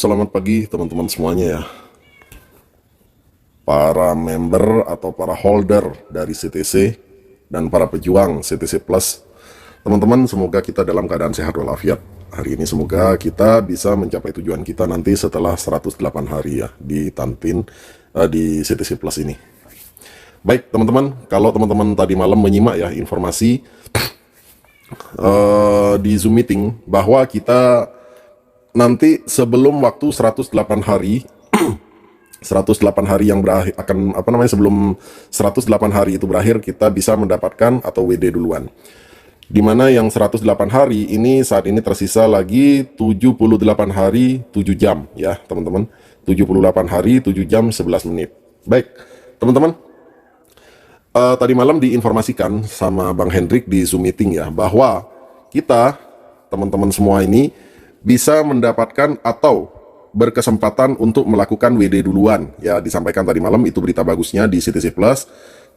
selamat pagi teman-teman semuanya ya. Para member atau para holder dari CTC dan para pejuang CTC Plus. Teman-teman, semoga kita dalam keadaan sehat walafiat. Hari ini semoga kita bisa mencapai tujuan kita nanti setelah 108 hari ya di Tantin di CTC Plus ini. Baik teman-teman, kalau teman-teman tadi malam menyimak ya informasi di Zoom meeting bahwa kita nanti sebelum waktu 108 hari 108 hari yang berakhir sebelum 108 hari itu berakhir kita bisa mendapatkan atau WD duluan. Dimana yang 108 hari ini saat ini tersisa lagi 78 hari 7 jam ya teman-teman. 78 hari 7 jam 11 menit. Baik teman-teman, tadi malam diinformasikan sama Bang Hendrik di Zoom meeting ya bahwa kita teman-teman semua ini bisa mendapatkan atau berkesempatan untuk melakukan WD duluan ya, disampaikan tadi malam, itu berita bagusnya di CTC Plus.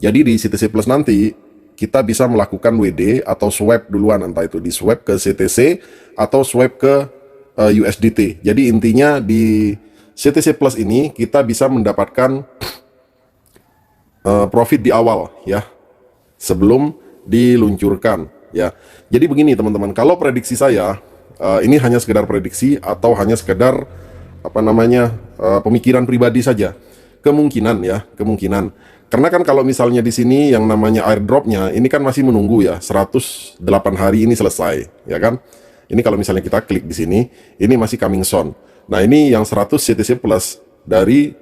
Jadi di CTC Plus nanti kita bisa melakukan WD atau swap duluan, entah itu di swap ke CTC atau swap ke USDT. Jadi intinya di CTC Plus ini kita bisa mendapatkan profit di awal ya, sebelum diluncurkan ya. Jadi begini teman-teman, kalau prediksi saya ini hanya sekedar prediksi atau hanya sekedar pemikiran pribadi saja. Kemungkinan ya, kemungkinan. Karena kan kalau misalnya di sini yang namanya airdropnya ini kan masih menunggu ya, 108 hari ini selesai, ya kan? Ini kalau misalnya kita klik di sini, ini masih coming soon. Nah, ini yang 100 CTC Plus dari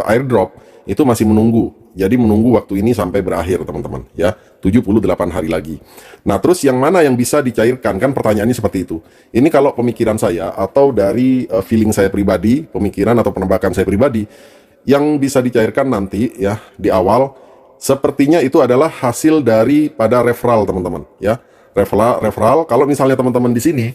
airdrop itu masih menunggu. Jadi menunggu waktu ini sampai berakhir teman-teman ya, 78 hari lagi. Nah terus yang mana yang bisa dicairkan, kan pertanyaannya seperti itu. Ini kalau pemikiran saya atau dari feeling saya pribadi, pemikiran atau penebakan saya pribadi, yang bisa dicairkan nanti ya di awal sepertinya itu adalah hasil daripada referral teman-teman ya. Referral kalau misalnya teman-teman di sini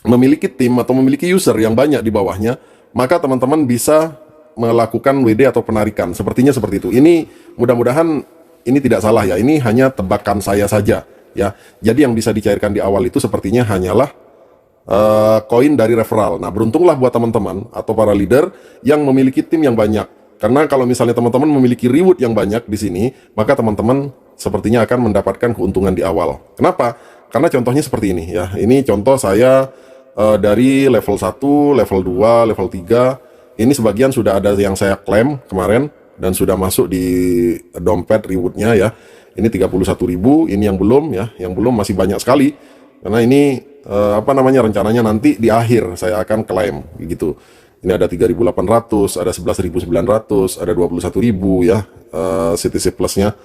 memiliki tim atau memiliki user yang banyak di bawahnya, maka teman-teman bisa melakukan WD atau penarikan. Sepertinya seperti itu. Ini mudah-mudahan ini tidak salah ya. Ini hanya tebakan saya saja ya. Jadi yang bisa dicairkan di awal itu sepertinya hanyalah koin dari referral. Nah, beruntunglah buat teman-teman atau para leader yang memiliki tim yang banyak. Karena kalau misalnya teman-teman memiliki reward yang banyak di sini, maka teman-teman sepertinya akan mendapatkan keuntungan di awal. Kenapa? Karena contohnya seperti ini ya. Ini contoh saya dari level 1, level 2, level 3. Ini sebagian sudah ada yang saya klaim kemarin dan sudah masuk di dompet rewardnya ya. Ini 31.000, ini yang belum ya, yang belum masih banyak sekali. Karena ini rencananya nanti di akhir saya akan klaim gitu. Ini ada 3.800, ada 11.900, ada 21.000 ya CTC Plusnya.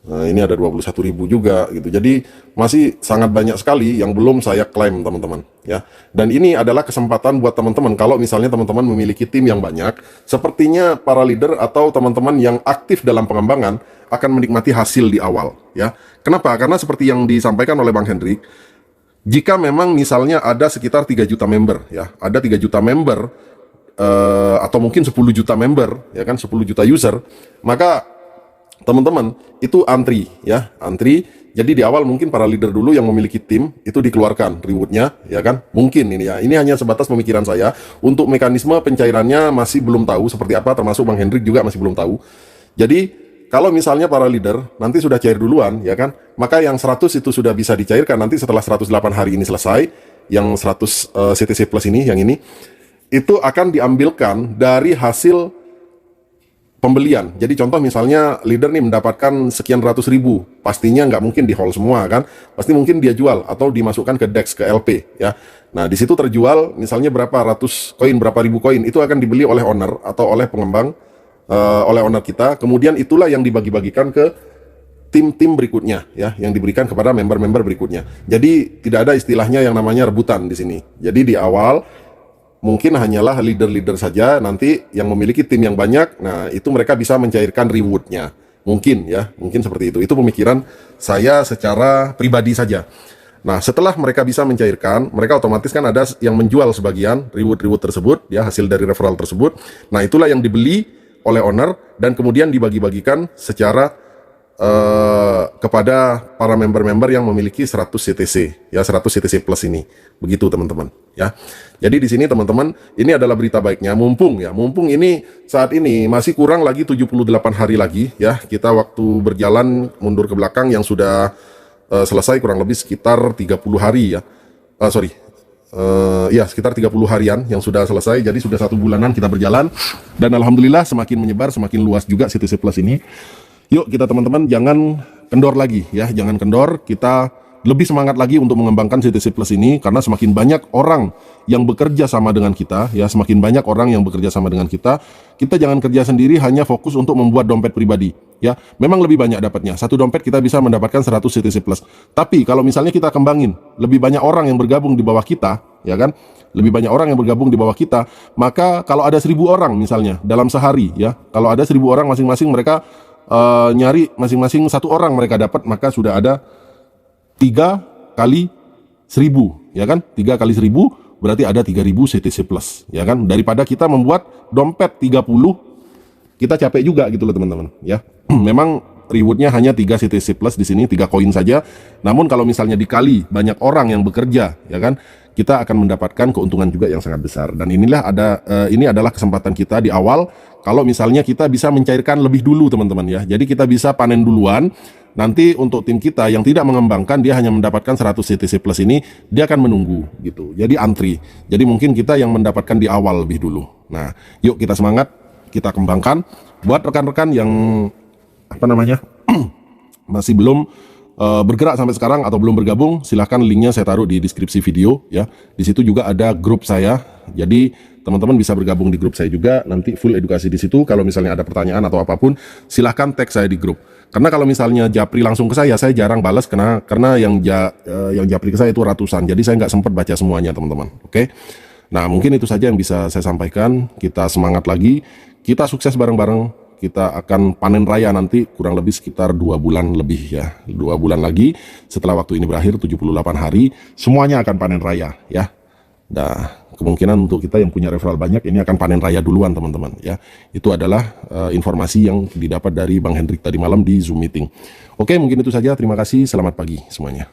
Nah, ini ada 21.000 juga gitu. Jadi masih sangat banyak sekali yang belum saya klaim teman-teman ya. Dan ini adalah kesempatan buat teman-teman kalau misalnya teman-teman memiliki tim yang banyak, sepertinya para leader atau teman-teman yang aktif dalam pengembangan akan menikmati hasil di awal ya. Kenapa? Karena seperti yang disampaikan oleh Bang Hendrik, jika memang misalnya ada sekitar 3 juta member ya, ada 3 juta member atau mungkin 10 juta member ya kan, 10 juta user, maka teman-teman itu antri ya, antri. Jadi di awal mungkin para leader dulu yang memiliki tim itu dikeluarkan rewardnya ya kan, mungkin ini ya. Ini hanya sebatas pemikiran saya. Untuk mekanisme pencairannya masih belum tahu seperti apa, termasuk Bang Hendrik juga masih belum tahu. Jadi kalau misalnya para leader nanti sudah cair duluan ya kan, maka yang 100 itu sudah bisa dicairkan nanti setelah 108 hari ini selesai. Yang 100 CTC Plus ini, yang ini itu akan diambilkan dari hasil pembelian. Jadi contoh misalnya leader nih mendapatkan sekian ratus ribu, pastinya nggak mungkin di hold semua kan, pasti mungkin dia jual atau dimasukkan ke DEX, ke LP ya. Nah di situ terjual misalnya berapa ratus koin, berapa ribu koin, itu akan dibeli oleh owner atau oleh pengembang, oleh owner kita. Kemudian itulah yang dibagi-bagikan ke tim-tim berikutnya ya, yang diberikan kepada member-member berikutnya. Jadi tidak ada istilahnya yang namanya rebutan di sini. Jadi di awal mungkin hanyalah leader-leader saja nanti yang memiliki tim yang banyak. Nah itu mereka bisa mencairkan rewardnya, mungkin ya, mungkin seperti itu. Itu pemikiran saya secara pribadi saja. Nah setelah mereka bisa mencairkan, mereka otomatis kan ada yang menjual sebagian reward tersebut ya, hasil dari referral tersebut. Nah itulah yang dibeli oleh owner dan kemudian dibagi-bagikan secara kepada para member-member yang memiliki 100 CTC ya, 100 CTC plus ini. Begitu teman-teman ya. Jadi di sini teman-teman, ini adalah berita baiknya, mumpung ini saat ini masih kurang lagi 78 hari lagi ya. Kita waktu berjalan mundur ke belakang yang sudah selesai kurang lebih sekitar 30 hari ya. Ya sekitar 30 harian yang sudah selesai. Jadi sudah 1 bulanan kita berjalan, dan alhamdulillah semakin menyebar, semakin luas juga CTC plus ini. Yuk kita teman-teman jangan kendor lagi ya, jangan kendor, kita lebih semangat lagi untuk mengembangkan CTC plus ini, karena semakin banyak orang yang bekerja sama dengan kita ya, semakin banyak orang yang bekerja sama dengan kita jangan kerja sendiri hanya fokus untuk membuat dompet pribadi ya. Memang lebih banyak dapatnya, satu dompet kita bisa mendapatkan 100 CTC plus, tapi kalau misalnya kita kembangin lebih banyak orang yang bergabung di bawah kita ya kan, lebih banyak orang yang bergabung di bawah kita, maka kalau ada 1000 orang misalnya dalam sehari ya, kalau ada 1000 orang masing-masing mereka nyari masing-masing 1 orang mereka dapat, maka sudah ada 3 kali 1000 ya kan, 3 kali 1000 berarti ada 3000 CTC plus ya kan. Daripada kita membuat dompet 30, kita capek juga gitu loh teman-teman ya. Memang rewardnya hanya 3 CTC plus di sini, 3 koin saja, namun kalau misalnya dikali banyak orang yang bekerja ya kan, kita akan mendapatkan keuntungan juga yang sangat besar. Dan inilah ini adalah kesempatan kita di awal, kalau misalnya kita bisa mencairkan lebih dulu teman-teman ya. Jadi kita bisa panen duluan. Nanti untuk tim kita yang tidak mengembangkan, dia hanya mendapatkan 100 CTC plus ini, dia akan menunggu gitu. Jadi antri. Jadi mungkin kita yang mendapatkan di awal lebih dulu. Nah, yuk kita semangat, kita kembangkan. Buat rekan-rekan yang masih belum bergerak sampai sekarang atau belum bergabung, silahkan linknya saya taruh di deskripsi video ya. Di situ juga ada grup saya, jadi teman-teman bisa bergabung di grup saya juga. Nanti full edukasi di situ. Kalau misalnya ada pertanyaan atau apapun, silahkan tag saya di grup. Karena kalau misalnya japri langsung ke saya jarang balas, karena yang japri ke saya itu ratusan, jadi saya nggak sempat baca semuanya teman-teman. Oke. Nah mungkin itu saja yang bisa saya sampaikan. Kita semangat lagi, kita sukses bareng-bareng. Kita akan panen raya nanti kurang lebih sekitar 2 bulan lebih ya, 2 bulan lagi setelah waktu ini berakhir, 78 hari semuanya akan panen raya ya. Nah kemungkinan untuk kita yang punya referral banyak ini akan panen raya duluan teman-teman ya. Itu adalah informasi yang didapat dari Bang Hendrik tadi malam di Zoom meeting. Oke, mungkin itu saja, terima kasih, selamat pagi semuanya.